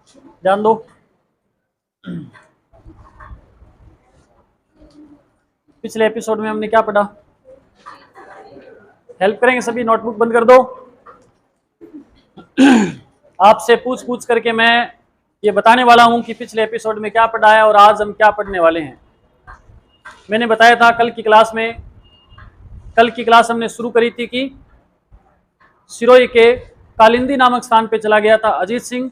ध्यान दो। पिछले एपिसोड में हमने क्या पढ़ा? हेल्प करेंगे सभी, नोटबुक बंद कर दो। आपसे पूछ पूछ करके मैं ये बताने वाला हूं कि पिछले एपिसोड में क्या पढ़ा है और आज हम क्या पढ़ने वाले हैं। मैंने बताया था कल की क्लास हमने शुरू करी थी कि सिरोही के कालिंदी नामक स्थान पे चला गया था अजीत सिंह,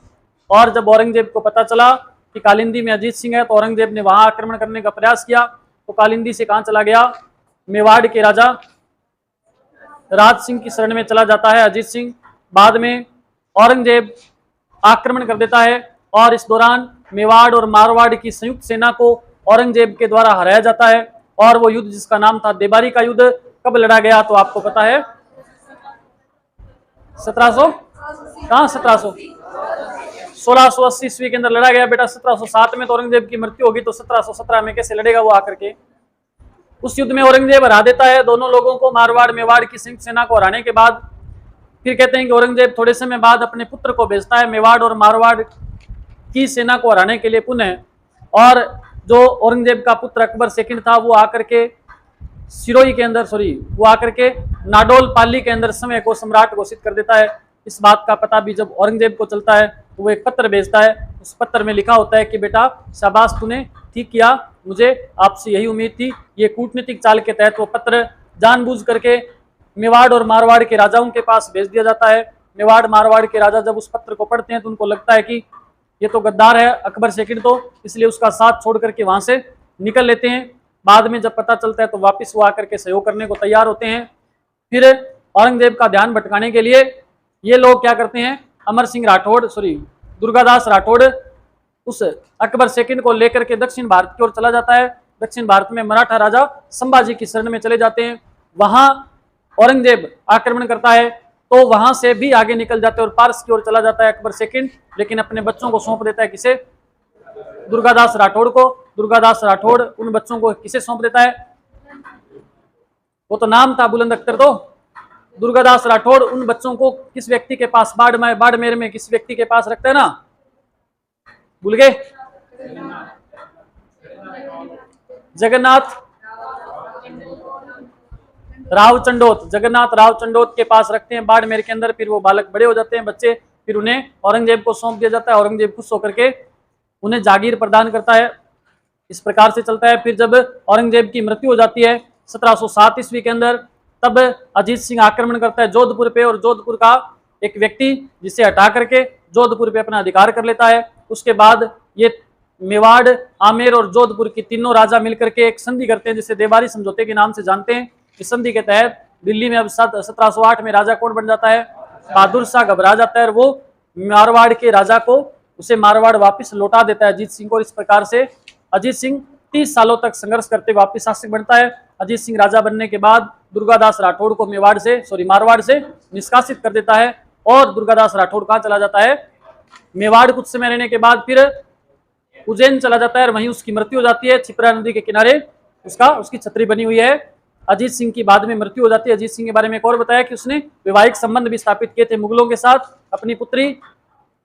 और जब औरंगजेब को पता चला कि कालिंदी में अजीत सिंह है तो औरंगजेब ने वहां आक्रमण करने का प्रयास किया। तो कालिंदी से कहां चला गया? मेवाड़ के राजा राज सिंह की शरण में चला जाता है अजीत सिंह। बाद में औरंगजेब आक्रमण कर देता है और इस दौरान मेवाड़ और मारवाड़ की संयुक्त सेना को औरंगजेब के द्वारा हराया जाता है। और वो युद्ध जिसका नाम था देबारी का युद्ध कब लड़ा गया तो आपको पता है? 1700 कहां 1700 1680 ईस्वी के अंदर लड़ा गया बेटा। 1707 में तो औरंगजेब की मृत्यु होगी, तो 1717 में कैसे लड़ेगा वो आकर के? उस युद्ध में औरंगजेब हरा देता है दोनों लोगों को, मारवाड़ मेवाड़ की संयुक्त सेना को हराने के बाद फिर कहते हैं कि औरंगजेब थोड़े समय बाद अपने पुत्र को भेजता है मेवाड़ और मारवाड़ की सेना को हराने के लिए पुनः। और जो औरंगजेब का पुत्र अकबर सेकंड था वो आकर के सिरोही के अंदर वो आकर के नाडोल पाली के अंदर समय को सम्राट घोषित कर देता है। इस बात का पता भी जब औरंगजेब को चलता है तो वो एक पत्र भेजता है। उस पत्र में लिखा होता है कि बेटा शाबाश, तूने ठीक किया, मुझे आपसे यही उम्मीद थी। ये कूटनीतिक चाल के तहत वो पत्र जानबूझ करके मेवाड़ और मारवाड़ के राजाओं के पास भेज दिया जाता है। मेवाड़ मारवाड़ के राजा जब उस पत्र को पढ़ते हैं तो उनको लगता है कि ये तो गद्दार है अकबर सेकंड, तो इसलिए उसका साथ छोड़ करके वहां से निकल लेते हैं। बाद में जब पता चलता है तो वापस वो आकर के सहयोग करने को तैयार होते हैं। फिर औरंगजेब का ध्यान भटकाने के लिए ये लोग क्या करते हैं? अमर सिंह राठौड़ दुर्गादास राठौड़ उस अकबर सेकंड को लेकर के दक्षिण भारत की ओर चला जाता है। दक्षिण भारत में मराठा राजा संभाजी की शरण में चले जाते हैं। वहां औरंगजेब आक्रमण करता है तो वहां से भी आगे निकल जाते हैं और पारस की ओर चला जाता है अकबर सेकंड, लेकिन अपने बच्चों को सौंप देता है किसे? दुर्गादास राठौड़ को। दुर्गादास राठौड़ उन बच्चों को किसे सौंप देता है? वो तो नाम था बुलंद अख्तर। तो दुर्गादास राठौड़ उन बच्चों को किस व्यक्ति के पास, बाड़मेर में किस व्यक्ति के पास रखता है ना? भूल गए? जगन्नाथ राव चंडोत के पास रखते हैं बाड़मेर के अंदर। फिर वो बालक बड़े हो जाते हैं बच्चे, फिर उन्हें औरंगजेब को सौंप दिया जाता है। औरंगजेब खुश होकर के उन्हें जागीर प्रदान करता है। इस प्रकार से चलता है। फिर जब औरंगजेब की मृत्यु हो जाती है 1707 ईस्वी के अंदर, तब अजीत सिंह आक्रमण करता है जोधपुर पे, और जोधपुर का एक व्यक्ति जिसे हटा करके जोधपुर पे अपना अधिकार कर लेता है। उसके बाद ये मेवाड़, आमेर और जोधपुर की तीनों राजा मिलकर के एक संधि करते हैं जिसे देवारी समझौते के नाम से जानते हैं। इस संधि के तहत दिल्ली में अब 1708 में राजा कौन बन जाता है? बहादुर शाह घबरा जाता है और वो मारवाड़ के राजा को उसे मारवाड़ वापस लौटा देता है अजीत सिंह को। इस प्रकार से अजीत सिंह 30 सालों तक संघर्ष करते वापस शासक बनता है। अजीत सिंह राजा बनने के बाद दुर्गादास राठौड़ को मारवाड़ से निष्कासित कर देता है और दुर्गादास राठौड़ कहाँ चला जाता है? मेवाड़ कुछ समय रहने के बाद फिर उज्जैन चला जाता है और वहीं उसकी मृत्यु हो जाती है। छिपरा नदी के किनारे उसकी छतरी बनी हुई है। अजीत सिंह की बाद में मृत्यु हो जाती है। अजीत सिंह के बारे में एक और बताया कि उसने वैवाहिक संबंध भी स्थापित किए थे मुगलों के साथ। अपनी पुत्री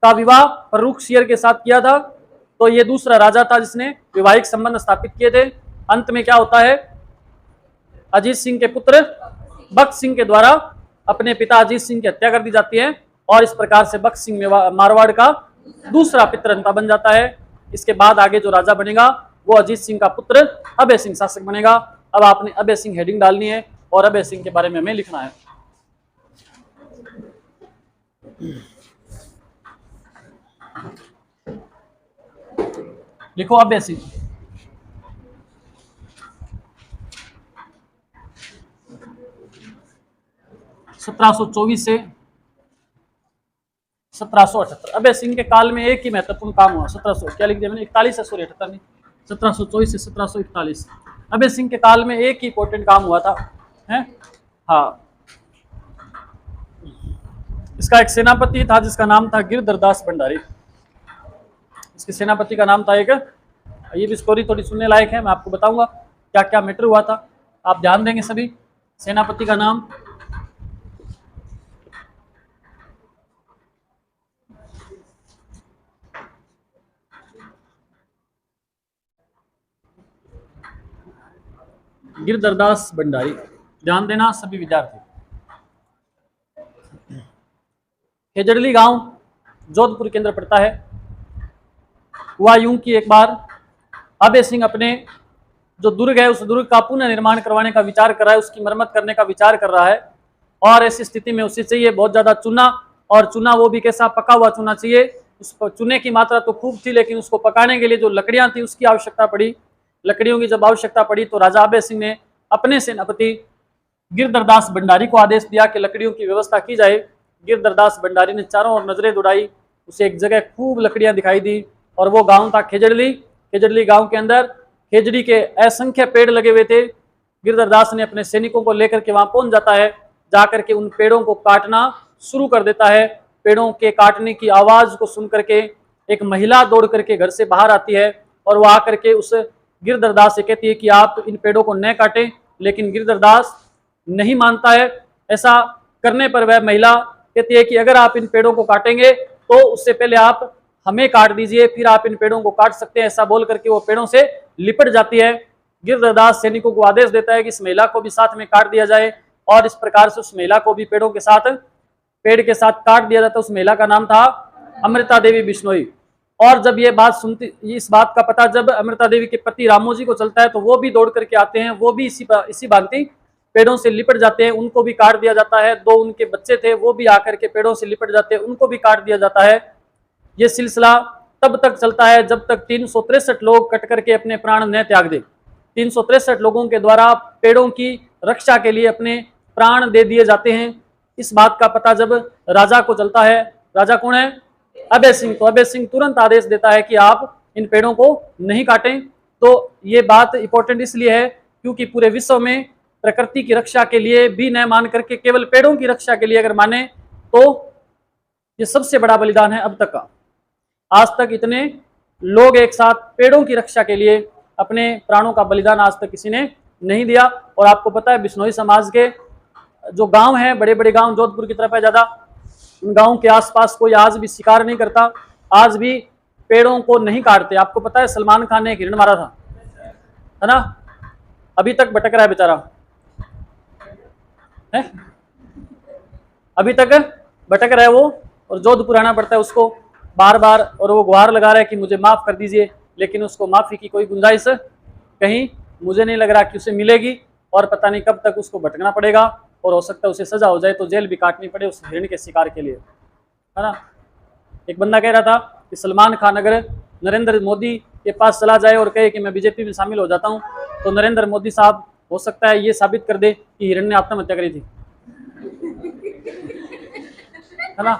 का विवाह फर्रुख शेर के साथ किया था। तो ये दूसरा राजा था जिसने वैवाहिक संबंध स्थापित किए थे। अंत में क्या होता है? अजीत सिंह के पुत्र बख्त सिंह के द्वारा अपने पिता अजीत सिंह की हत्या कर दी जाती है और इस प्रकार से बख्त सिंह मारवाड़ का दूसरा पितरंता बन जाता है। इसके बाद आगे जो राजा बनेगा वो अजीत सिंह का पुत्र अभय सिंह शासक बनेगा। अब आपने अभय सिंह हेडिंग डालनी है और अभय सिंह के बारे में हमें लिखना है। लिखो अभय सिंह। (1724 से 1778) अभय सिंह के काल में एक ही महत्वपूर्ण काम हुआ। 1700 क्या लिख दिया मैंने? 41 है, सॉरी 78 नहीं, 1724 से 1741। अभय सिंह के काल में एक ही इंपॉर्टेंट काम हुआ था, है? हाँ, इसका एक सेनापति था जिसका नाम था गिरधर दास भंडारी। इसके सेनापति का नाम था एक, ये भी स्टोरी थोड़ी सुनने लायक है, मैं आपको बताऊंगा क्या क्या मैटर हुआ था, आप ध्यान देंगे सभी। सेनापति का नाम गिरधरदास भंडारी। ध्यान देना सभी विद्यार्थी। खेजड़ली गांव जोधपुर के अंदर पड़ता है। हुआ यूं कि एक बार अभय सिंह अपने जो दुर्ग है उस दुर्ग का पुनः निर्माण करवाने का विचार कर रहा है, उसकी मरम्मत करने का विचार कर रहा है। और ऐसी स्थिति में उसे चाहिए बहुत ज्यादा चूना, और चूना वो भी कैसा, पका हुआ चूना चाहिए। उस चूने की मात्रा तो खूब थी, लेकिन उसको पकाने के लिए जो लकड़ियां थी उसकी आवश्यकता पड़ी। लकड़ियों की जब आवश्यकता पड़ी तो राजा अभय सिंह ने अपने सेनापति गिरधरदास भंडारी को आदेश दिया कि लकड़ियों की व्यवस्था की जाए। गिरधरदास भंडारी ने चारों ओर नजरें दौड़ाई, उसे एक जगह खूब लकड़ियां दिखाई दी, और वो गांव था खेजड़ली। खेजड़ली गांव के अंदर खेजड़ी के असंख्य पेड़ लगे हुए थे। गिरधरदास ने अपने सैनिकों को लेकर के वहां पहुंच जाता है, जाकर के उन पेड़ों को काटना शुरू कर देता है। पेड़ों के काटने की आवाज को सुन करके एक महिला दौड़ करके घर से बाहर आती है, और वो आकर के उस गिरधरदास से कहती है कि आप इन पेड़ों को न काटें। लेकिन गिरधरदास नहीं मानता है। ऐसा करने पर वह महिला कहती है कि अगर आप इन पेड़ों को काटेंगे तो उससे पहले आप हमें काट दीजिए, फिर आप इन पेड़ों को काट सकते हैं। ऐसा बोल करके वो पेड़ों से लिपट जाती है। गिरधरदास सैनिकों को आदेश देता है कि इस महिला को भी साथ में काट दिया जाए, और इस प्रकार से उस महिला को भी पेड़ के साथ काट दिया जाता है। उस महिला का नाम था अमृता देवी बिश्नोई। और जब ये बात सुनती, इस बात का पता जब अमृता देवी के पति रामोजी को चलता है तो वो भी दौड़ करके आते हैं। वो भी इसी भांति पेड़ों से लिपट जाते हैं, उनको भी काट दिया जाता है। 2 उनके बच्चे थे, वो भी आकर के पेड़ों से लिपट जाते हैं, उनको भी काट दिया जाता है। ये सिलसिला तब तक चलता है जब तक 363 लोग कट करके अपने प्राण न त्याग दे। 363 लोगों के द्वारा पेड़ों की रक्षा के लिए अपने प्राण दे दिए जाते हैं। इस बात का पता जब राजा को चलता है, राजा कौन है, अभय सिंह, तो अभय सिंह तुरंत आदेश देता है कि आप इन पेड़ों को नहीं काटें। तो ये बात इंपॉर्टेंट इसलिए है क्योंकि पूरे विश्व में प्रकृति की रक्षा के लिए भी न मान करके केवल पेड़ों की रक्षा के लिए अगर माने तो ये सबसे बड़ा बलिदान है अब तक का। आज तक इतने लोग एक साथ पेड़ों की रक्षा के लिए अपने प्राणों का बलिदान आज तक किसी ने नहीं दिया। और आपको पता है बिश्नोई समाज के जो गांव हैं, बड़े बड़े गांव जोधपुर की तरफ है ज्यादा, उन गांव के आसपास कोई आज भी शिकार नहीं करता, आज भी पेड़ों को नहीं काटते। आपको पता है सलमान खान ने एक हिरण मारा था, है ना, अभी तक भटक रहा है बेचारा, है अभी तक भटक रहा है वो, और जोधपुर आना पड़ता है उसको बार बार, और वो गुहार लगा रहा है कि मुझे माफ कर दीजिए, लेकिन उसको माफी की कोई गुंजाइश कहीं मुझे नहीं लग रहा कि उसे मिलेगी। और पता नहीं कब तक उसको भटकना पड़ेगा, और हो सकता है उसे सजा हो जाए तो जेल भी काटनी पड़े उस हिरण के शिकार के लिए, है ना। एक बंदा कह रहा था कि सलमान खान अगर नरेंद्र मोदी के पास चला जाए और कहे कि मैं बीजेपी में शामिल हो जाता हूं, तो नरेंद्र मोदी साहब हो सकता है ये साबित कर दे कि हिरण ने आत्महत्या करी थी, है ना।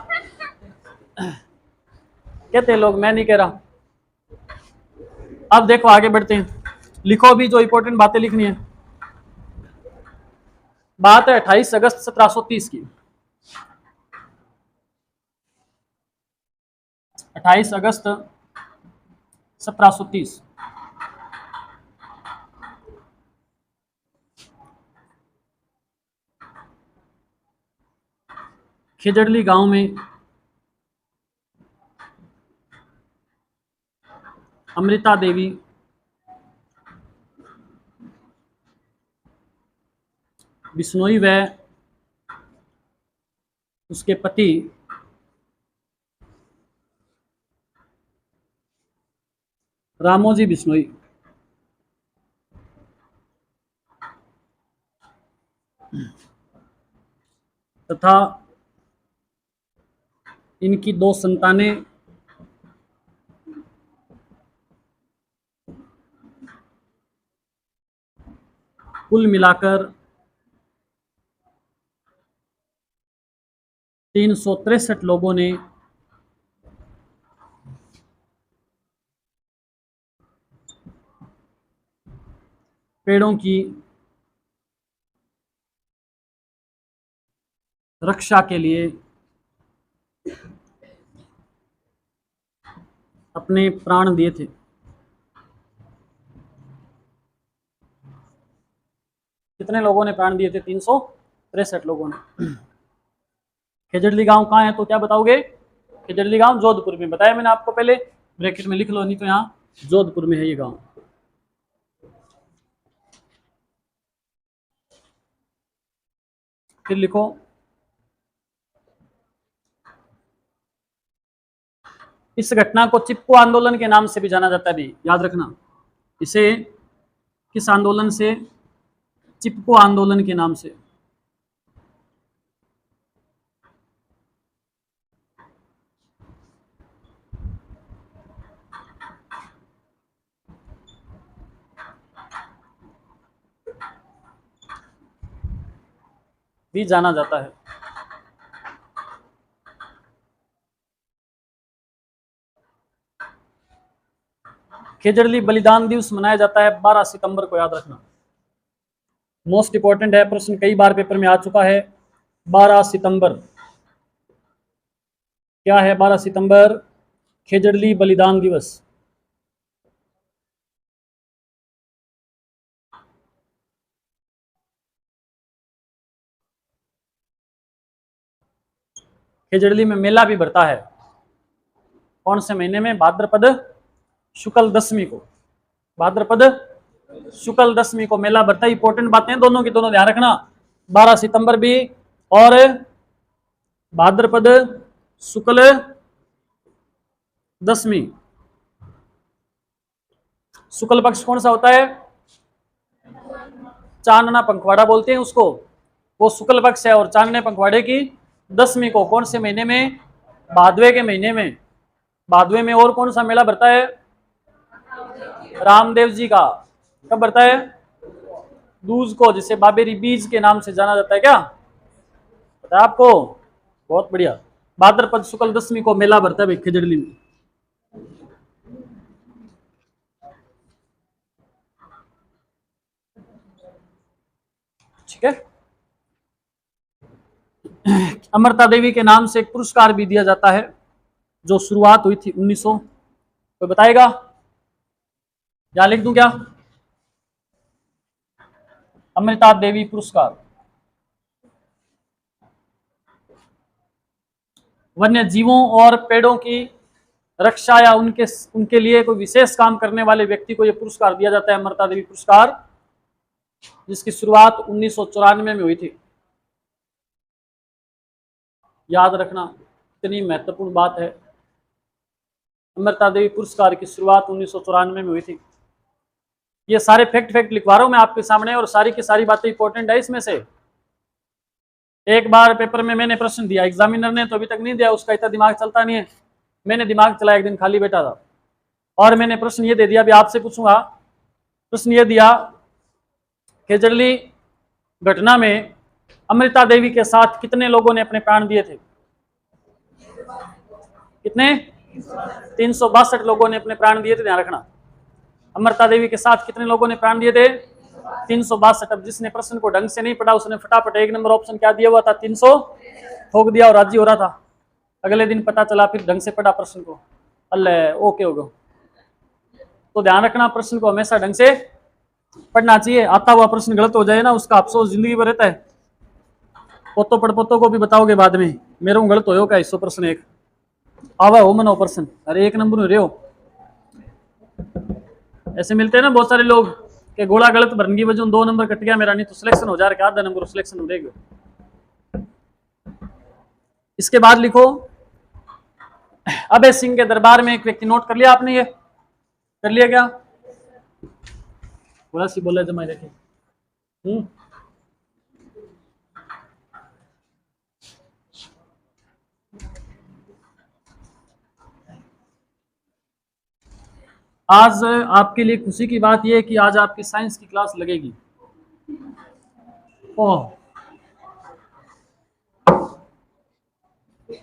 कहते हैं लोग, मैं नहीं कह रहा। अब देखो आगे बढ़ते हैं, लिखो भी जो इंपॉर्टेंट बातें लिखनी है। बात है 28 अगस्त 1730 की। 28 अगस्त 1730 खेजड़ली गांव में अमृता देवी बिश्नोई व उसके पति रामोजी बिश्नोई तथा इनकी 2 संतानें कुल मिलाकर 363 लोगों ने पेड़ों की रक्षा के लिए अपने प्राण दिए थे। कितने लोगों ने प्राण दिए थे? 363 लोगों ने। खेजड़ली गांव कहाँ है तो क्या बताओगे? खेजड़ली गांव जोधपुर में, बताया मैंने आपको पहले, ब्रैकेट में लिख लो, नहीं तो यहाँ जोधपुर में है ये गांव। फिर लिखो इस घटना को चिपको आंदोलन के नाम से भी जाना जाता है भी, याद रखना। इसे किस आंदोलन से? चिपको आंदोलन के नाम से। भी जाना जाता है। खेजड़ली बलिदान दिवस मनाया जाता है 12 सितंबर को, याद रखना। मोस्ट इंपॉर्टेंट है, प्रश्न कई बार पेपर में आ चुका है। 12 सितंबर क्या है? 12 सितंबर खेजड़ली बलिदान दिवस। खेजड़ली में मेला भी भरता है। कौन से महीने में? भाद्रपद शुक्ल दशमी को। भाद्रपद शुक्ल दशमी को मेला भरता है। इंपॉर्टेंट बातें दोनों की दोनों ध्यान रखना। 12 सितंबर भी और भाद्रपद शुक्ल दशमी। शुक्ल पक्ष कौन सा होता है? चांदना पंखवाड़ा बोलते हैं उसको, वो शुक्ल पक्ष है। और चांदने पंखवाड़े की दशमी को कौन से महीने में? भादवे के महीने में। भादवे में और कौन सा मेला भरता है? रामदेव जी का। कब भरता है? दूज को, जिसे बाबेरी बीज के नाम से जाना जाता है। क्या पता है आपको? बहुत बढ़िया। भाद्रपद शुक्ल दशमी को मेला भरता है भाई खेजड़ली में। ठीक है। अमृता देवी के नाम से एक पुरस्कार भी दिया जाता है, जो शुरुआत हुई थी 1900। कोई बताएगा? या लिख दूं क्या? अमृता देवी पुरस्कार। वन्य जीवों और पेड़ों की रक्षा या उनके लिए कोई विशेष काम करने वाले व्यक्ति को यह पुरस्कार दिया जाता है, अमृता देवी पुरस्कार, जिसकी शुरुआत 1994 में हुई थी। याद रखना, इतनी महत्वपूर्ण बात है। अमृता देवी पुरस्कार की शुरुआत 1994 में हुई थी। ये सारे फैक्ट लिखवा रहा हूं मैं आपके सामने, और सारी की सारी बातें इंपॉर्टेंट है इसमें से। एक बार पेपर में मैंने प्रश्न दिया, एग्जामिनर ने तो अभी तक नहीं दिया, उसका इतना दिमाग चलता नहीं है। मैंने दिमाग चलाया, एक दिन खाली बैठा था और मैंने प्रश्न ये दे दिया, अभी आपसे पूछूंगा। प्रश्न ये दिया, खेजड़ली घटना में अमृता देवी के साथ कितने लोगों ने अपने प्राण दिए थे? कितने? 362 लोगों ने अपने प्राण दिए थे। ध्यान रखना, अमृता देवी के साथ कितने लोगों ने प्राण दिए थे? 362। अब जिसने प्रश्न को ढंग से नहीं पढ़ा उसने फटाफट 1 नंबर ऑप्शन क्या दिया हुआ था? 300 ठोक दिया और राजी हो रहा था। अगले दिन पता चला फिर ढंग से पढ़ा प्रश्न को, अल्लाह ओके हो गया। तो ध्यान रखना, प्रश्न को हमेशा ढंग से पढ़ना चाहिए। आता हुआ प्रश्न गलत हो जाए ना, उसका अफसोस जिंदगी भर रहता है। पोतो पड़पोतो को भी बताओगे बाद में, मेरे को गलत हो क्या 100 प्रश्न एक आवा हो मनो प्रश्न, अरे 1 नंबर में रहे हो। ऐसे मिलते हैं ना बहुत सारे लोग कि गोला गलत भरने वजह 2 नंबर कट गया मेरा, नहीं तो सिलेक्शन हो जा रहा है, आधा नंबर सिलेक्शन हो जाएगा। इसके बाद लिखो, अभय सिंह के दरबार में एक व्यक्ति। नोट कर लिया आपने? ये कर लिया क्या? बोला सी बोला जमा देखे। आज आपके लिए खुशी की बात यह है कि आज आपकी साइंस की क्लास लगेगी। ओह,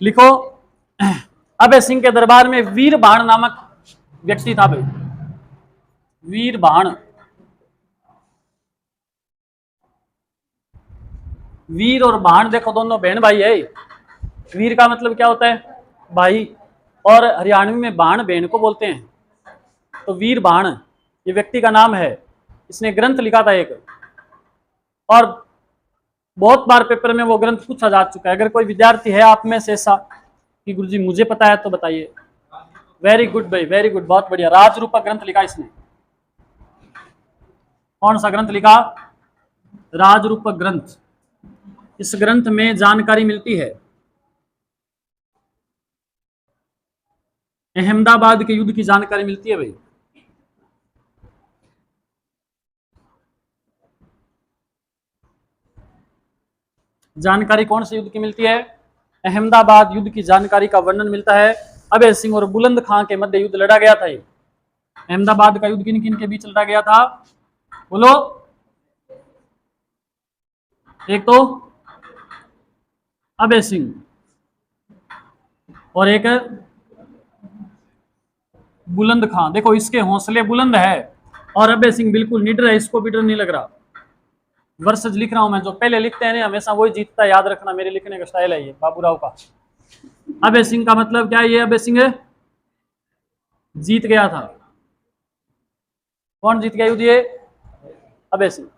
लिखो, अभय सिंह के दरबार में वीर बाण नामक व्यक्ति था भाई। वीर बाण, वीर और बाण देखो दोनों बहन भाई है। वीर का मतलब क्या होता है? भाई, और हरियाणवी में बाण बहन को बोलते हैं। तो वीर बाण ये व्यक्ति का नाम है। इसने ग्रंथ लिखा था एक, और बहुत बार पेपर में वो ग्रंथ पूछा जा चुका है। अगर कोई विद्यार्थी है आप में से ऐसा कि गुरुजी मुझे पता है तो बताइए। वेरी गुड भाई, वेरी गुड, बहुत बढ़िया। राजरूपक ग्रंथ लिखा इसने। कौन सा ग्रंथ लिखा? राजरूपक ग्रंथ। इस ग्रंथ में जानकारी मिलती है? अहमदाबाद के युद्ध की जानकारी मिलती है भाई। जानकारी कौन से युद्ध की मिलती है? अहमदाबाद युद्ध की जानकारी का वर्णन मिलता है। अभय सिंह और बुलंद खां के मध्य युद्ध लड़ा गया था। ये अहमदाबाद का युद्ध किन किन के बीच लड़ा गया था? बोलो। एक तो अभय सिंह और एक बुलंद खां। देखो इसके हौसले बुलंद है और अभय सिंह बिल्कुल निडर है, इसको भी डर नहीं लग रहा। वर्सेज लिख रहा हूं मैं, जो पहले लिखते हैं ना हमेशा वही जीतता है, याद रखना, मेरे लिखने का स्टाइल है ये बाबूराव का। अभय सिंह का मतलब क्या है? ये अभय सिंह जीत गया था। कौन जीत गया युद्ध? ये अभय सिंह।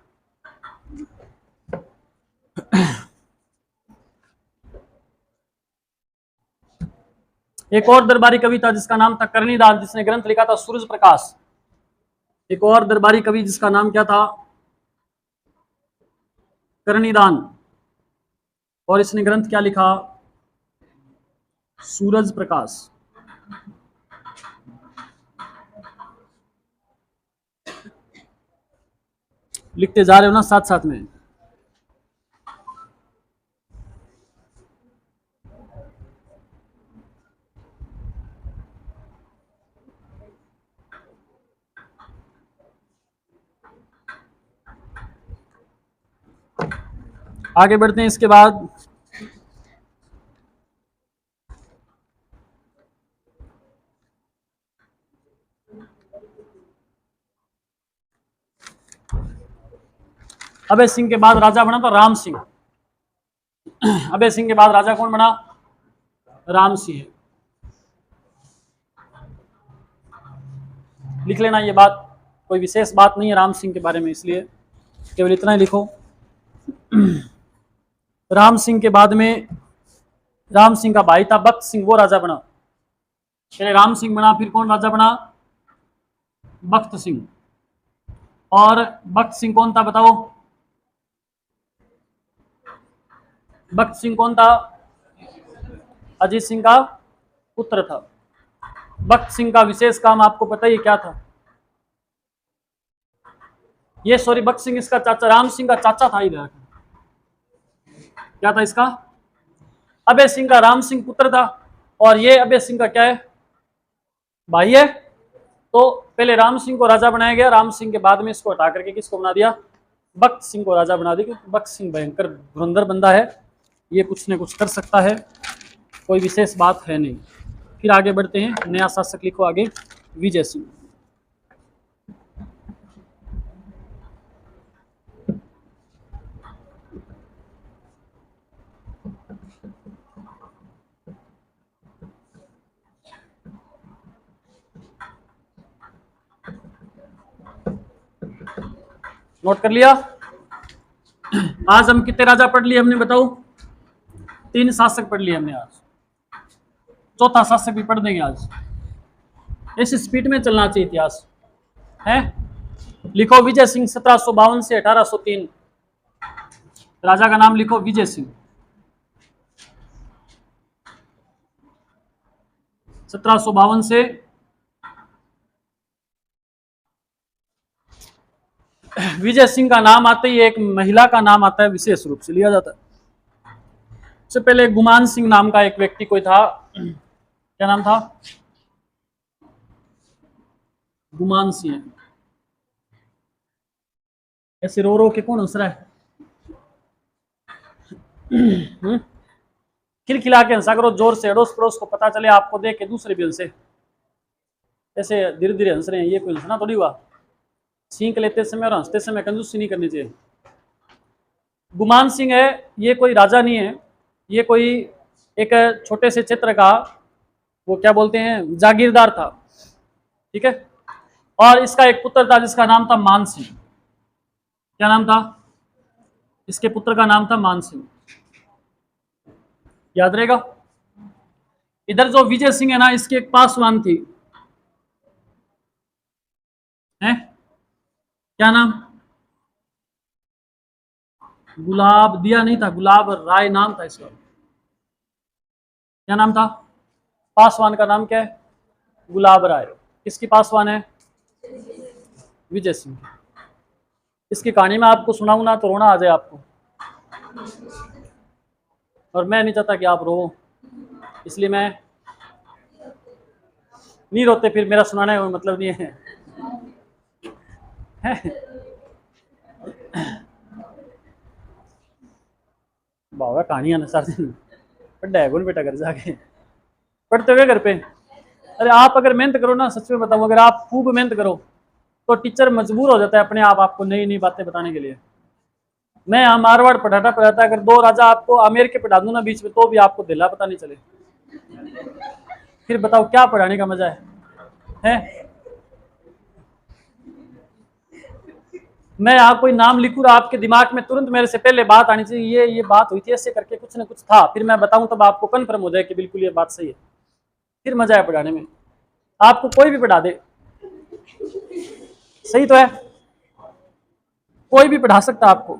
एक और दरबारी कवि था जिसका नाम था कर्णीदान, जिसने ग्रंथ लिखा था सूरज प्रकाश। एक और दरबारी कवि जिसका नाम क्या था? कर्णीदान। और इसने ग्रंथ क्या लिखा? सूरज प्रकाश। लिखते जा रहे हो ना साथ साथ में? आगे बढ़ते हैं। इसके बाद अभय सिंह के बाद राजा बना था राम सिंह। अभय सिंह के बाद राजा कौन बना? राम सिंह। लिख लेना ये बात, कोई विशेष बात नहीं है राम सिंह के बारे में, इसलिए केवल इतना ही लिखो। राम सिंह के बाद में राम सिंह का भाई था बख्त सिंह, वो राजा बना। पहले राम सिंह बना, फिर कौन राजा बना? बख्त सिंह। और बख्त सिंह कौन था बताओ? बख्त सिंह कौन था? अजीत सिंह का पुत्र था। बख्त सिंह का विशेष काम आपको पता ही क्या था? ये सॉरी, बख्त सिंह इसका चाचा, राम सिंह का चाचा था। इधर क्या था इसका? अभय सिंह का राम सिंह पुत्र था, और ये अभय सिंह का क्या है? भाई है। तो पहले राम सिंह को राजा बनाया गया, राम सिंह के बाद में इसको हटा करके किसको बना दिया? बख्त सिंह को राजा बना दिया, क्योंकि बख्त सिंह भयंकर धुरंधर बंदा है, ये कुछ न कुछ कर सकता है, कोई विशेष बात है नहीं। फिर आगे बढ़ते हैं। नया शासक लिखो आगे, विजय सिंह। नोट कर लिया? आज हम कितने राजा पढ़ लिए हमने बताओ? 3 शासक पढ़ लिए हमने आज, चौथा शासक भी पढ़ देंगे आज। इस स्पीड में चलना चाहिए इतिहास है। लिखो विजय सिंह 1752 से 1803। राजा का नाम लिखो विजय सिंह। 1752 से विजय सिंह का नाम आते ही एक महिला का नाम आता है, विशेष रूप से लिया जाता है। सबसे पहले गुमान सिंह नाम का एक व्यक्ति कोई था। क्या नाम था? गुमान सिंह। ऐसे रो रो के कौन हंस रहा है? खिलखिला के हंसा करो, जोर से, अड़ोस पड़ोस को पता चले, आपको देख के दूसरे भी हंसे। ऐसे धीरे धीरे हंस रहे हैं, ये कोई हंसना थोड़ी हुआ। छींक लेते समय और हंसते समय कंजूसी नहीं करनी चाहिए। गुमान सिंह है, ये कोई राजा नहीं है, ये कोई एक छोटे से क्षेत्र का, वो क्या बोलते हैं, जागीरदार था। ठीक है। और इसका एक पुत्र था जिसका नाम था मान सिंह। क्या नाम था? इसके पुत्र का नाम था मान सिंह, याद रहेगा। इधर जो विजय सिंह है ना, इसकी एक पासवान थी, है क्या नाम? गुलाब दिया नहीं था, गुलाब राय नाम था इसका। क्या नाम था? पासवान का नाम क्या है? गुलाब राय। किसकी पासवान है? विजय सिंह। इसकी कहानी में आपको सुनाऊं ना तो रोना आ जाए आपको, और मैं नहीं चाहता कि आप रो, इसलिए मैं नहीं रोते, फिर मेरा सुनाने का मतलब नहीं है। बाबा कहानियां ना सारे दिन पढ़ा है कौन बेटा घर जाके, पढ़ते हुए घर पे। अरे आप अगर मेहनत करो ना, सच में बताऊं, अगर आप खूब मेहनत करो तो टीचर मजबूर हो जाता है अपने आप आपको नई नई बातें बताने के लिए। मैं यहाँ मारवाड़ पढ़ाता पढ़ाता अगर दो राजा आपको आमेर के पढ़ा दूं ना बीच में, तो भी आपको दिला पता नहीं चले। फिर बताओ क्या पढ़ाने का मजा है? मैं यहाँ कोई नाम लिखूँ आपके दिमाग में तुरंत मेरे से पहले बात आनी चाहिए, ये बात हुई थी ऐसे करके, कुछ ना कुछ था, फिर मैं बताऊं तब आपको कन्फर्म हो जाए कि बिल्कुल ये बात सही है, फिर मजा है पढ़ाने में। आपको कोई भी पढ़ा दे, सही तो है, कोई भी पढ़ा सकता आपको।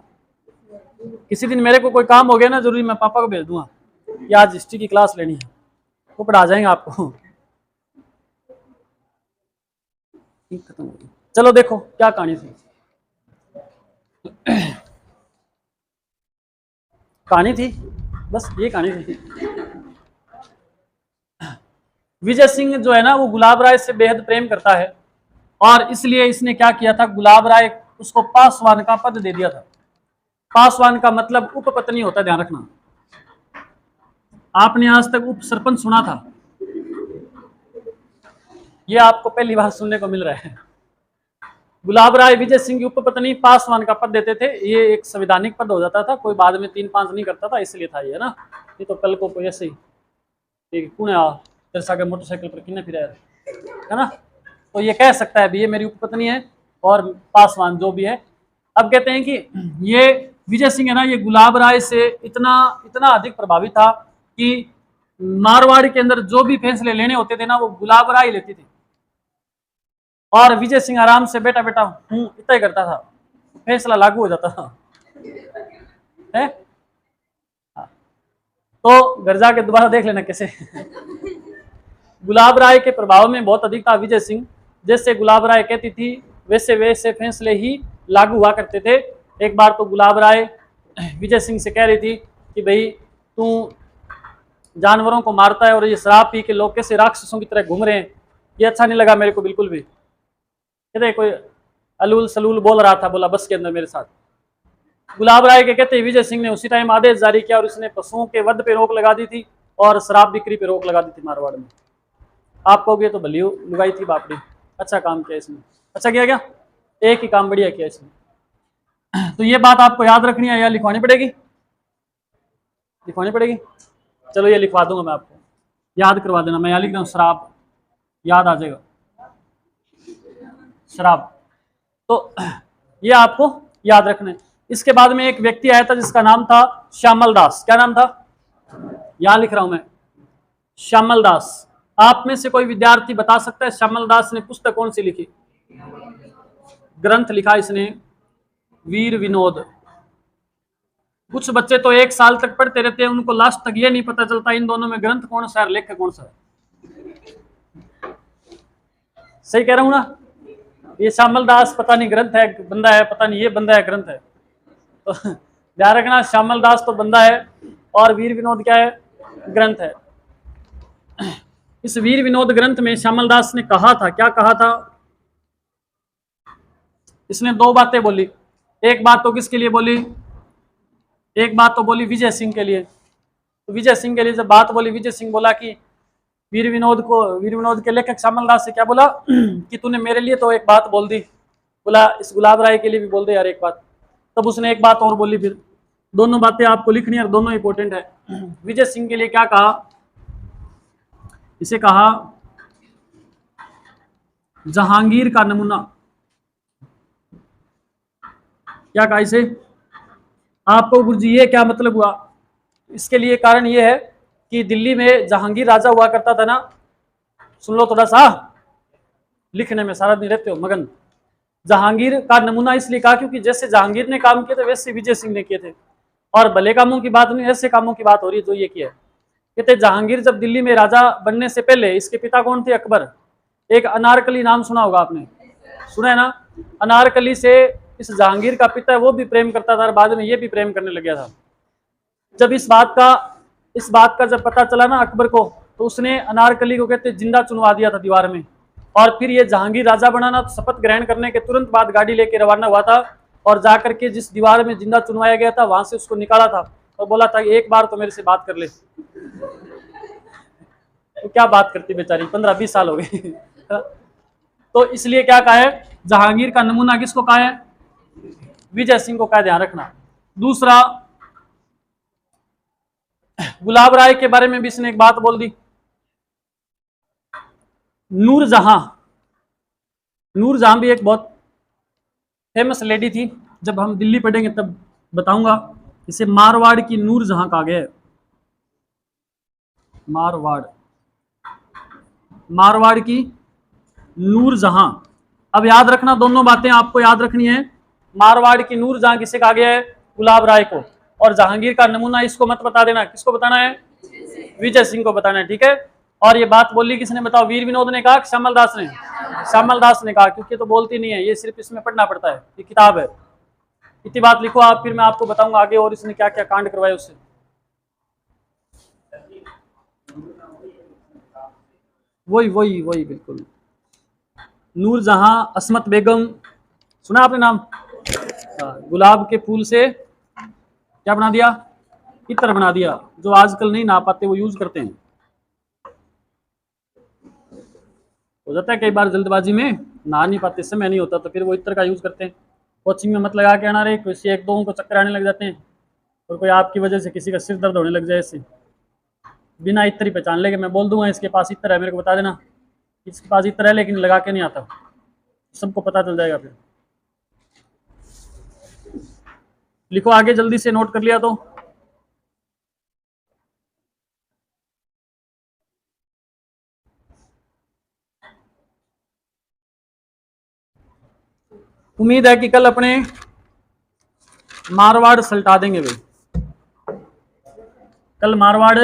किसी दिन मेरे को कोई काम हो गया ना, जरूरी मैं पापा को भेज दूंगा कि आज हिस्ट्री की क्लास लेनी है, वो पढ़ा जाएंगे आपको। खत्म हो गई। चलो देखो क्या कहानी थी। कहानी थी, बस ये कहानी थी। विजय सिंह जो है ना, वो गुलाब राय से बेहद प्रेम करता है, और इसलिए इसने क्या किया था, गुलाब राय उसको पासवान का पद दे दिया था। पासवान का मतलब उपपत्नी होता है, ध्यान रखना। आपने आज तक उप सरपंच सुना था, ये आपको पहली बार सुनने को मिल रहा है। गुलाब राय विजय सिंह की उपपत्नी पासवान का पद देते थे, ये एक संवैधानिक पद हो जाता था, कोई बाद में 3-5 नहीं करता था, इसलिए था ये ना। ये तो कल को ऐसे ही पुणे दर्शा के मोटरसाइकिल पर किन्ने फिर है ना, तो ये कह सकता है भी ये मेरी उपपत्नी है, और पासवान जो भी है। अब कहते हैं कि ये विजय सिंह है ना, ये गुलाब राय से इतना इतना अधिक प्रभावित था कि मारवाड़ के अंदर जो भी फैसले लेने होते थे ना, वो गुलाब राय लेती थी, और विजय सिंह आराम से बेटा बेटा इतना ही करता था, फैसला लागू हो जाता था है? तो घर जाके दोबारा देख लेना कैसे। गुलाब राय के प्रभाव में बहुत अधिक था विजय सिंह, जैसे गुलाब राय कहती थी वैसे वैसे फैसले ही लागू हुआ करते थे। एक बार तो गुलाब राय विजय सिंह से कह रही थी कि भाई तू जानवरों को मारता है और ये शराब पी के लोग कैसे राक्षसों की तरह घूम रहे हैं, ये अच्छा नहीं लगा मेरे को बिल्कुल भी। कहते कोई अलूल सलूल बोल रहा था, बोला बस के अंदर मेरे साथ। गुलाब राय के कहते विजय सिंह ने उसी टाइम आदेश जारी किया और इसने पशुओं के वध पे रोक लगा दी थी और शराब बिक्री पे रोक लगा दी थी मारवाड़ में। आप कहोगे तो भली लुगाई थी बापड़ी, अच्छा काम किया इसने, अच्छा किया क्या, एक ही काम बढ़िया किया इसने। तो ये बात आपको याद रखनी है या लिखवानी पड़ेगी? लिखवानी पड़ेगी। चलो ये लिखवा दूंगा मैं आपको, याद करवा देना। मैं यहाँ लिख रहा हूँ शराब, याद आ जाएगा शराब, तो ये आपको याद रखना है। इसके बाद में एक व्यक्ति आया था जिसका नाम था श्यामल दास। क्या नाम था? यहां लिख रहा हूं मैं, श्यामल दास। आप में से कोई विद्यार्थी बता सकता है श्यामल दास ने पुस्तक कौन सी लिखी? ग्रंथ लिखा इसने वीर विनोद। कुछ बच्चे तो 1 साल तक पढ़ते रहते हैं, उनको लास्ट तक ये नहीं पता चलता इन दोनों में ग्रंथ कौन सा है, लेखक कौन सा है। सही कह रहा हूं ना? ये श्यामल दास पता नहीं ग्रंथ है बंदा है, पता नहीं ये बंदा है ग्रंथ है, तो ध्यान रखना श्यामल दास तो बंदा है और वीर विनोद क्या है? ग्रंथ है। इस वीर विनोद ग्रंथ में श्यामल दास ने कहा था, क्या कहा था? इसने 2 बातें बोली। एक बात तो किसके लिए बोली? एक बात तो बोली विजय सिंह के लिए। तो विजय सिंह के लिए जब बात बोली, विजय सिंह बोला कि वीर विनोद के लेखक श्यामल दास से क्या बोला कि तूने मेरे लिए तो एक बात बोल दी, बोला इस गुलाब राय के लिए भी बोल दे यार एक बात। तब उसने एक बात और बोली, फिर दोनों बातें आपको लिखनी है, दोनों इंपॉर्टेंट है। विजय सिंह के लिए क्या कहा? इसे कहा जहांगीर का नमूना। क्या कहा इसे? आपको गुरुजी ये क्या मतलब हुआ? इसके लिए कारण ये है कि दिल्ली में जहांगीर राजा हुआ करता था ना, सुन लो थोड़ा सा, लिखने में सारा दिन रहते हो मगन। जहांगीर का नमूना इसलिए कहा क्योंकि जैसे जहांगीर ने काम किए थे वैसे विजय सिंह ने किए थे, और भले कामों की बात नहीं, ऐसे कामों की बात हो रही है जो ये किया है। कहते जहांगीर जब दिल्ली में राजा बनने से पहले, इसके पिता कौन थे? अकबर। एक अनारकली नाम सुना होगा आपने, सुना है ना? अनारकली से इस जहांगीर का पिता है वो भी प्रेम करता था और बाद में ये भी प्रेम करने लग गया था। जब इस बात का जब पता चला ना अकबर को, तो उसने अनारकली को कहते जिंदा चुनवा दिया था दीवार में। और फिर ये जहांगीर राजा बना ना, तो शपथ ग्रहण करने के तुरंत बाद गाड़ी लेके रवाना हुआ था और जाकर के जिस दीवार में जिंदा चुनवाया गया था वहां से उसको निकाला था और बोला था एक बार तो मेरे से बात कर ले। तो क्या बात करती बेचारी, 15-20 साल हो गए। तो इसलिए क्या कहा है, जहांगीर का नमूना किसको कहा है? विजय सिंह को कहा, ध्यान रखना। दूसरा, गुलाब राय के बारे में भी इसने एक बात बोल दी। नूरजहां भी एक बहुत फेमस लेडी थी, जब हम दिल्ली पढ़ेंगे तब बताऊंगा। इसे मारवाड़ की नूरजहां कहा गया है। मारवाड़ की नूरजहां। अब याद रखना, दोनों बातें आपको याद रखनी है। मारवाड़ की नूरजहां किसे कहा गया है? गुलाब राय को। और जहांगीर का नमूना इसको मत बता देना, किसको बताना है? विजय सिंह को बताना है, ठीक है। और ये बात बोली किसने बताओ? वीर विनोद ने कहा कि श्यामल दास ने? श्यामल दास ने कहा, क्योंकि तो बोलती नहीं है, ये सिर्फ इसमें पढ़ना पड़ता है, ये किताब है। इतनी बात लिखो आप, फिर मैं आपको बताऊंगा आगे और इसने क्या क्या कांड करवाए उससे। वही बिल्कुल। नूरजहां, अस्मत बेगम, सुना आपने नाम? गुलाब के फूल से क्या बना दिया? इत्र बना दिया, जो आजकल नहीं नहा पाते वो यूज करते हैं। हो जाता है कई बार जल्दबाजी में नहा नहीं पाते, समय नहीं होता, तो फिर वो इत्र का यूज करते हैं। कोचिंग में मत लगा के आना रे, किसी एक दो को चक्कर आने लग जाते हैं, और कोई आपकी वजह से किसी का सिर दर्द होने लग जाए इससे। बिना इत्र ही पहचान लेके मैं बोल दूंगा इसके पास इत्र है, मेरे को बता देना इसके पास इत्र है, लेकिन लगा के नहीं आता, सबको पता चल जाएगा। फिर लिखो आगे, जल्दी से नोट कर लिया तो। उम्मीद है कि कल अपने मारवाड़ सल्टा देंगे भाई, कल मारवाड़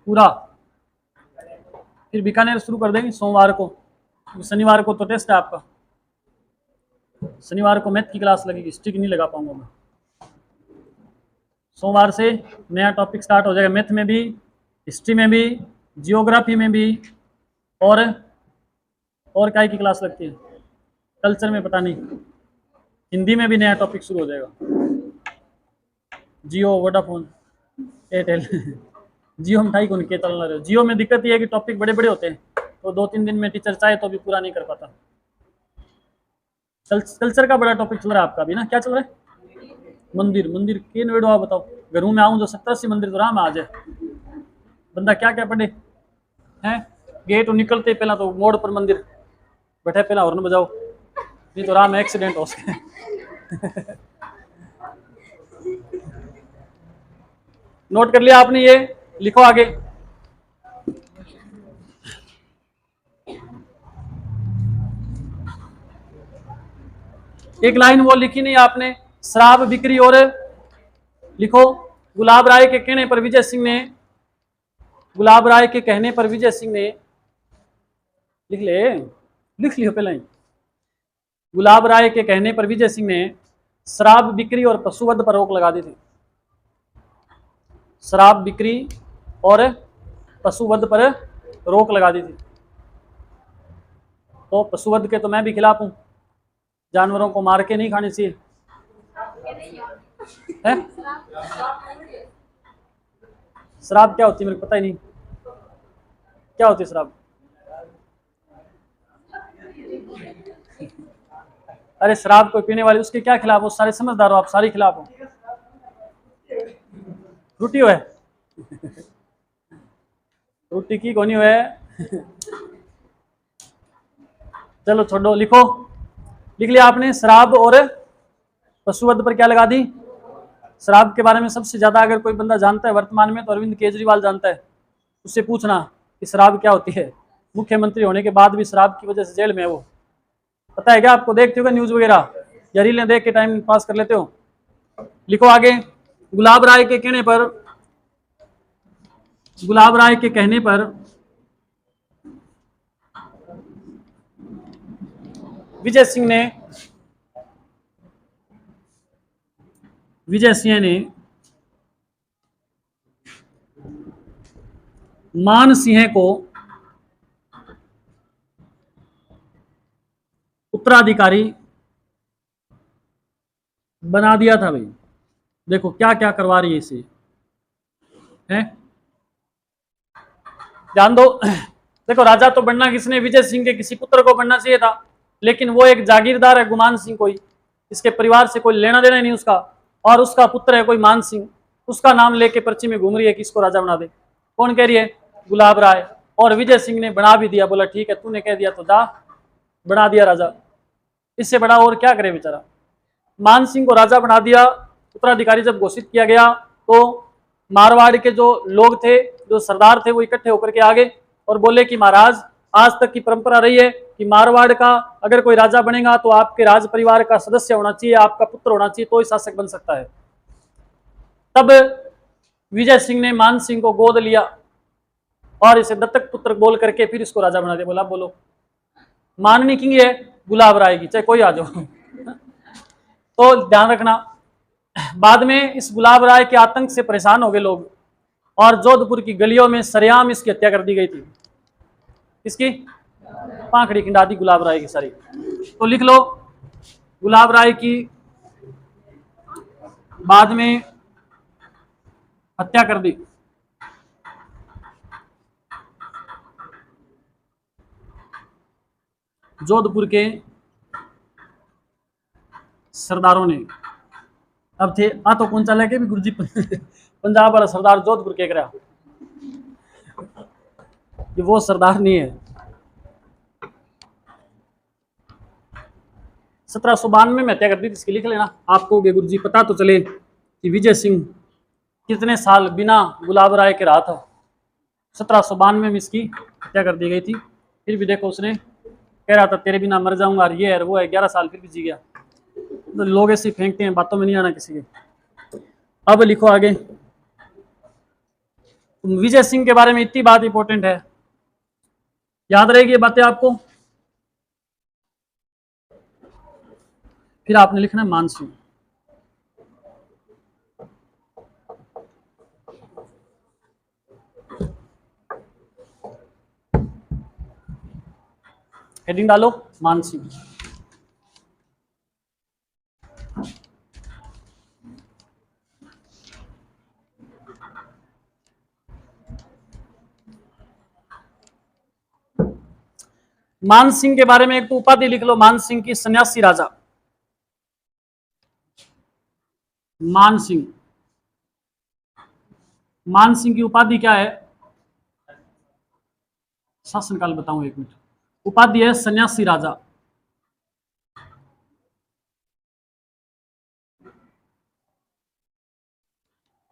पूरा, फिर बीकानेर शुरू कर देंगे सोमवार को। शनिवार को तो टेस्ट है आपका, शनिवार को मैथ की क्लास लगेगी, स्टिक नहीं लगा पाऊंगा मैं। सोमवार से नया टॉपिक स्टार्ट हो जाएगा, मैथ में भी, हिस्ट्री में भी, जियोग्राफी में भी, और काय की क्लास लगती है? कल्चर में पता नहीं, हिंदी में भी नया टॉपिक शुरू हो जाएगा। जियो, वोडाफोन, एयरटेल जियो मिठाई को निके चलना रहे। जियो में दिक्कत ये है कि टॉपिक बड़े बड़े होते हैं, तो 2-3 दिन में टीचर चाहे तो भी पूरा नहीं कर पाता। कल्चर का बड़ा टॉपिक चल रहा है आपका भी ना, क्या चल रहा है? मंदिर के नोएडो, बताओ घरों में आऊँ जो 70-80 मंदिर तो राम आ जाए। बंदा क्या क्या पढ़े हैं? गेट निकलते पहला तो मोड़ पर मंदिर बैठे, पहला हॉर्न बजाओ, नहीं तो राम एक्सीडेंट हो सके। नोट कर लिया आपने? ये लिखो आगे। एक लाइन वो लिखी नहीं आपने, शराब बिक्री और, लिखो गुलाब राय के कहने पर विजय सिंह ने, गुलाब राय के कहने पर विजय सिंह ने, लिख लियो पहले ही। गुलाब राय के कहने पर विजय सिंह ने शराब बिक्री और पशुवध पर रोक लगा दी थी। शराब बिक्री और पशुवध पर रोक लगा दी थी। तो पशुवध के तो मैं भी खिलाफ हूं, जानवरों को मार के नहीं खाने चाहिए है? शराब क्या होती है मेरे को पता ही नहीं, क्या होती है शराब? अरे शराब कोई पीने वाली, उसके क्या खिलाफ हो? सारे समझदार हो आप, सारे खिलाफ हो। रोटी हो है रोटी की कोनी हुए चलो छोड़ो, लिखो, लिख लिया आपने? शराब और पशुवध पर क्या लगा दी? शराब के बारे में सबसे ज्यादा अगर कोई बंदा जानता है वर्तमान में तो अरविंद केजरीवाल जानता है। उससे पूछना कि शराब क्या होती है। मुख्यमंत्री होने के बाद भी शराब की वजह से जेल में है वो। पता है क्या आपको? देखते हो क्या न्यूज वगैरह या रीलें देख के टाइम पास कर लेते हो? लिखो आगे। गुलाब राय के कहने पर, गुलाब राय के कहने पर विजय सिंह ने, विजय सिंह ने मान सिंह को उत्तराधिकारी बना दिया था। भाई देखो क्या क्या करवा रही है इसे, है ध्यान दो। देखो राजा तो बनना किसने, विजय सिंह के किसी पुत्र को बनना चाहिए था, लेकिन वो एक जागीरदार है गुमान सिंह, कोई इसके परिवार से कोई लेना देना नहीं उसका, और उसका पुत्र है कोई मान सिंह, उसका नाम लेके पर्ची में घूम रही है कि इसको राजा बना दे। कौन कह रही है? गुलाब राय। और विजय सिंह ने बना भी दिया, बोला ठीक है तूने कह दिया तो जा, बना दिया राजा। इससे बड़ा और क्या करे बेचारा। मान सिंह को राजा बना दिया। उत्तराधिकारी जब घोषित किया गया तो मारवाड़ के जो लोग थे, जो सरदार थे, वो इकट्ठे होकर के आ गए और बोले कि महाराज आज तक की परंपरा रही है कि मारवाड़ का अगर कोई राजा बनेगा तो आपके राज परिवार का सदस्य होना चाहिए, आपका पुत्र होना चाहिए, तो ही शासक बन सकता है। तब विजय सिंह ने मान सिंह को गोद लिया और इसे दत्तक पुत्र बोल करके फिर इसको राजा बना दिया। बोला बोलो माननी किंग है गुलाब राय की, चाहे कोई आ जाओ। तो ध्यान रखना, बाद में इस गुलाब राय के आतंक से परेशान हो गए लोग और जोधपुर की गलियों में सरेआम इसकी हत्या कर दी गई थी। इसकी पाखड़ी खिंडा दी गुलाब राय की सारी। तो लिख लो, गुलाब राय की बाद में हत्या कर दी। जोधपुर के सरदारों ने। अब थे आ तो कौन चला के भी गुरुजी पंजाब वाला सरदार जोधपुर के रहा, ये वो सरदार नहीं है। 1792 में हत्या कर दी थी इसकी, लिख लेना। आपको गुरुजी पता तो चले कि विजय सिंह कितने साल बिना गुलाब राय के रहा था। 1792 में इसकी हत्या कर दी गई थी। फिर भी देखो उसने कह रहा था तेरे बिना मर जाऊंगा और ये है वो है, 11 साल फिर भी जी गया। तो लोग ऐसे फेंकते हैं, बातों में नहीं आना किसी के। अब लिखो आगे। विजय सिंह के बारे में इतनी बात इंपॉर्टेंट है, याद रहेगी ये बातें आपको। फिर आपने लिखना है मान सिंह। हेडिंग डालो मान सिंह। मान सिंह के बारे में एक तो उपाधि लिख लो, मान सिंह की सन्यासी राजा। मान सिंह, मान सिंह की उपाधि क्या है? शासनकाल बताऊं, एक मिनट। उपाधि है सन्यासी राजा।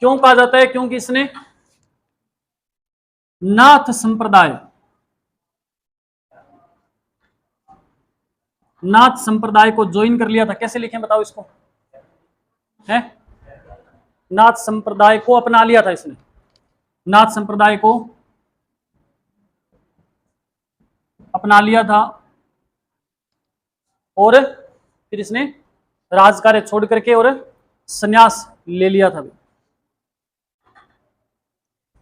क्यों कहा जाता है? क्योंकि इसने नाथ संप्रदाय, नाथ संप्रदाय को ज्वाइन कर लिया था। कैसे लिखें बताओ इसको? है नाथ संप्रदाय को अपना लिया था इसने, नाथ संप्रदाय को अपना लिया था और फिर इसने राजकार्य छोड़ करके और संन्यास ले लिया था।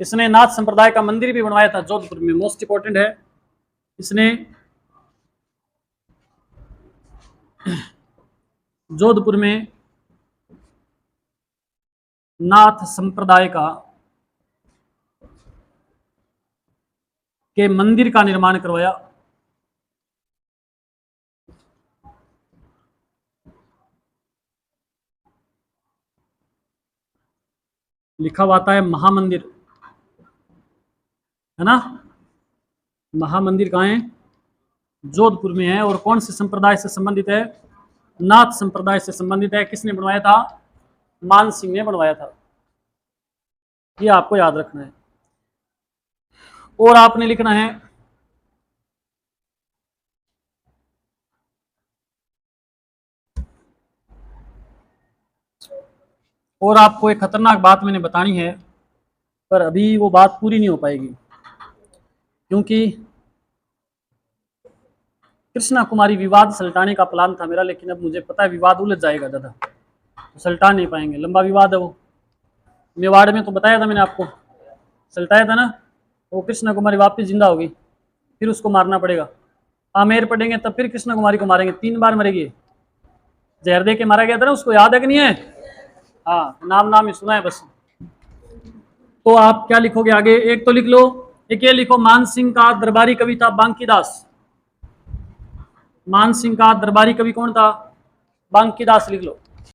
इसने नाथ संप्रदाय का मंदिर भी बनवाया था जोधपुर में, मोस्ट इंपॉर्टेंट है। इसने जोधपुर में नाथ संप्रदाय का के मंदिर का निर्माण करवाया। लिखा हुआ आता है महामंदिर, है ना। महामंदिर कहाँ है? जोधपुर में है। और कौन से संप्रदाय से संबंधित है? नाथ संप्रदाय से संबंधित है। किसने बनवाया था? मान सिंह ने बनवाया था। ये आपको याद रखना है। और आपने लिखना है और आपको एक खतरनाक बात मैंने बतानी है, पर अभी वो बात पूरी नहीं हो पाएगी, क्योंकि कृष्णा कुमारी विवाद सलटाने का प्लान था मेरा, लेकिन अब मुझे पता है विवाद उलझ जाएगा ज़्यादा, तो सलटा नहीं पाएंगे, लंबा विवाद है वो। मेवाड़ में तो बताया था मैंने आपको, सलटाया था ना, वो कृष्णा कुमारी वापस जिंदा होगी, फिर उसको मारना पड़ेगा। आमेर पढ़ेंगे तब फिर कृष्णा कुमारी को मारेंगे, 3 बार मरेगी। जहर दे के मारा गया था ना, उसको याद है कि नहीं है? हाँ, नाम नाम ही सुना है बस। तो आप क्या लिखोगे आगे? एक तो लिख लो, एक ये लिखो, मान सिंह का दरबारी कवि था बांकीदास। मान सिंह का दरबारी कवि कौन था? बांकीदास लिख लो।